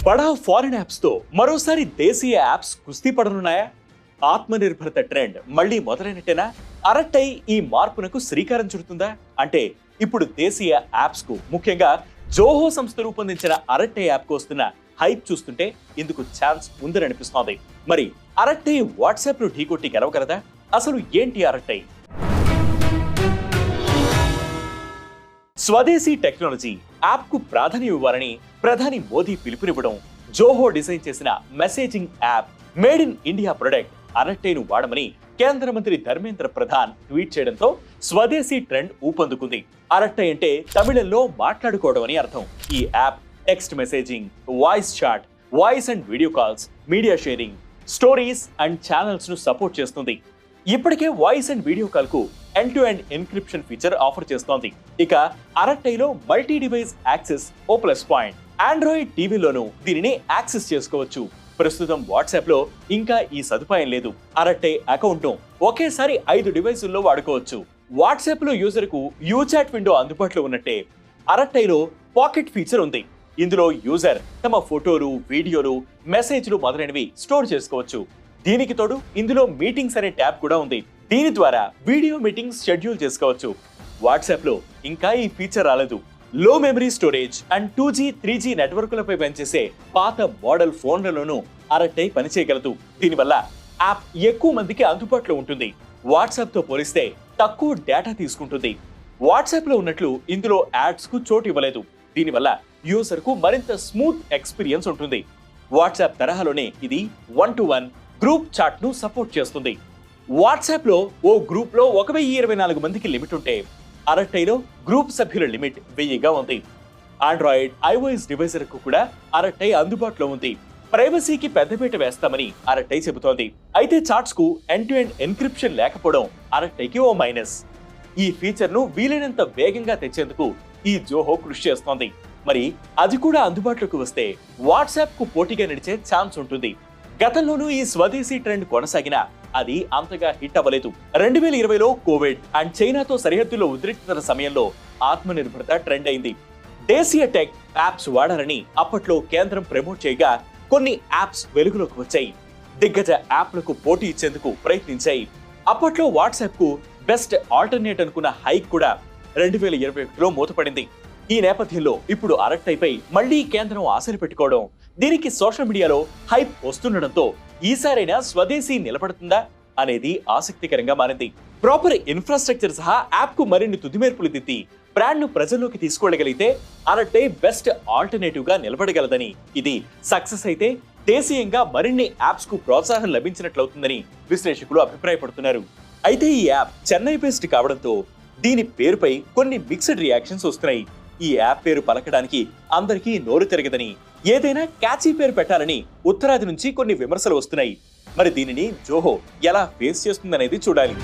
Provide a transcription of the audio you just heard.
బడా foreign apps తో మరోసారి దేశీయ యాప్స్ కుస్తీ పడనున్నాయా? ఆత్మనిర్భరత ట్రెండ్ మళ్ళీ మొదలైనట్టేనా? అరట్టై ఈ మార్పునకు శ్రీకారం చుడుతుందా? అంటే ఇప్పుడు దేశీయ యాప్స్ కు, ముఖ్యంగా జోహో సంస్థ రూపొందించిన అరట్టై యాప్ కు వస్తున్న హైప్ చూస్తుంటే ఇందుకు ఛాన్స్ ఉందని అనిపిస్తోంది. మరి అరట్టై వాట్సాప్ ను ఢీకొట్టి గెలవగలదా? అసలు ఏంటి అరట్టై? స్వదేశీ టెక్నాలజీ యాప్ కు ప్రాధాన్యం ఇవ్వాలని ప్రధాని మోదీ పిలుపునివ్వడం, జోహో డిజైన్ చేసిన messaging app made in India product అరట్టైను వాడమని కేంద్ర మంత్రి ధర్మేంద్ర ప్రధాన్ ట్వీట్ చేయడంతో స్వదేశీ ట్రెండ్ ఊపందుకుంది. అరట్టై అంటే తమిళంలో మాట్లాడుకోవడం అని అర్థం. ఈ app text messaging, voice chat, voice and video calls, media sharing, stories and channels ను సపోర్ట్ చేస్తుంది. ఇప్పటికే వాయిస్ అండ్ వీడియో కాల్ కు end to end encryption feature offer చేస్తోంది. ఇక అరట్టైలో మల్టీ డివైస్ యాక్సెస్ ఓ ప్లస్ పాయింట్. ఆండ్రాయిడ్ టీవీలోనూ దీనిని యాక్సెస్ చేసుకోవచ్చు. ప్రస్తుతం వాట్సాప్ లో ఇంకా ఈ సదుపాయం లేదు. అరట్టై అకౌంట్ ను ఒకేసారి 5 డివైసుల్లో వాడుకోవచ్చు. వాట్సాప్ లో యూజర్ కు యూచాట్ విండో అందుబాటులో ఉన్నట్టే అరట్టైలో పాకెట్ ఫీచర్ ఉంది. ఇందులో యూజర్ తమ ఫోటోలు, వీడియోలు, మెసేజ్లు మొదలైనవి స్టోర్ చేసుకోవచ్చు. దీనికి తోడు ఇందులో మీటింగ్స్ అనే ట్యాబ్ కూడా ఉంది. దీని ద్వారా వీడియో మీటింగ్స్ షెడ్యూల్ చేసుకోవచ్చు. వాట్సాప్ లో ఇంకా ఈ ఫీచర్ రాలేదు. లో memory storage and 2G, 3G నెట్వర్క్లపై పనిచేసే పాత మోడల్ ఫోన్లలోనూ అరట్టై పనిచేయగలదు. దీనివల్ల యాప్ ఎక్కువ మందికి అందుబాటులో ఉంటుంది. వాట్సాప్ తో పోలిస్తే తక్కువ డేటా తీసుకుంటుంది. వాట్సాప్ లో ఉన్నట్లు ఇందులో యాడ్స్ కు చోటు ఇవ్వలేదు. దీనివల్ల యూజర్ కు మరింత స్మూత్ ఎక్స్పీరియన్స్ ఉంటుంది. వాట్సాప్ తరహాలోనే ఇది 1-to-1 గ్రూప్ చాట్ ను సపోర్ట్ చేస్తుంది. వాట్సాప్ లో ఓ గ్రూప్ లో 1024 మందికి లిమిట్ ఉంటే అరట్టైలో గ్రూప్ సభ్యుల లిమిట్ 1000గా ఉంది. ఆండ్రాయిడ్, iOS డివైజర్ కు కూడా అరట్టై అందుబాటులో ఉంది. ప్రైవసీకి పెద్దపీట వేస్తామని అరట్టై చెబుతోంది. అయితే చాట్స్ కు ఎండ్ టు ఎండ్ ఎన్క్రిప్షన్ లేకపోవడం అరట్టైకి ఓ మైనస్. ఈ ఫీచర్ ను వీలైనంత వేగంగా తెచ్చేందుకు ఈ జోహో కృషి చేస్తోంది. మరి అది కూడా అందుబాటులోకి వస్తే వాట్సాప్ కు పోటీగా నడిచే ఛాన్స్ ఉంటుంది. గతంలోనూ ఈ స్వదేశీ ట్రెండ్ కొనసాగినా అది అంతగా హిట్ అవ్వలేదు. 2020లో కోవిడ్ అండ్ చైనాతో సరిహద్దులో ఉద్రిక్తత సమయంలో ఆత్మనిర్భరత ట్రెండ్ అయింది. దేశీయ టెక్ యాప్స్ వాడాలని అప్పట్లో కేంద్రం ప్రమోట్ చేయగా కొన్ని యాప్స్ వెలుగులోకి వచ్చాయి. దిగ్గజ యాప్లకు పోటీ ఇచ్చేందుకు ప్రయత్నించాయి. అప్పట్లో వాట్సాప్ కు బెస్ట్ ఆల్టర్నేట్ అనుకున్న హైక్ కూడా 2021లో మూతపడింది. ఈ నేపథ్యంలో ఇప్పుడు అరట్టైపై మళ్లీ కేంద్రం ఆశలు పెట్టుకోవడం, దీనికి సోషల్ మీడియాలో హైప్ వస్తుండడంతో ఈసారైనా స్వదేశీ నిలబడుతుందా అనేది ఆసక్తికరంగా మారింది. ప్రాపర్ ఇన్ఫ్రాస్ట్రక్చర్ సహా యాప్ కు మరిన్ని తుదిమేర్పులు దిద్ది బ్రాండ్ ను ప్రజల్లోకి తీసుకెళ్లగలిగితే అరట్టై బెస్ట్ ఆల్టర్నేటివ్ గా నిలబడగలదని, ఇది సక్సెస్ అయితే దేశీయంగా మరిన్ని యాప్స్ కు ప్రోత్సాహం లభించినట్లవుతుందని విశ్లేషకులు అభిప్రాయపడుతున్నారు. అయితే ఈ యాప్ చెన్నై బేస్డ్ కావడంతో దీని పేరుపై కొన్ని మిక్స్డ్ రియాక్షన్స్ వస్తున్నాయి. ఈ యాప్ పేరు పలకడానికి అందరికీ నోరు తిరగదని, ఏదైనా క్యాచీ పేరు పెట్టాలని ఉత్తరాది నుంచి కొన్ని విమర్శలు వస్తున్నాయి. మరి దీనిని జోహో ఎలా ఫేస్ చేస్తుందనేది చూడాలి.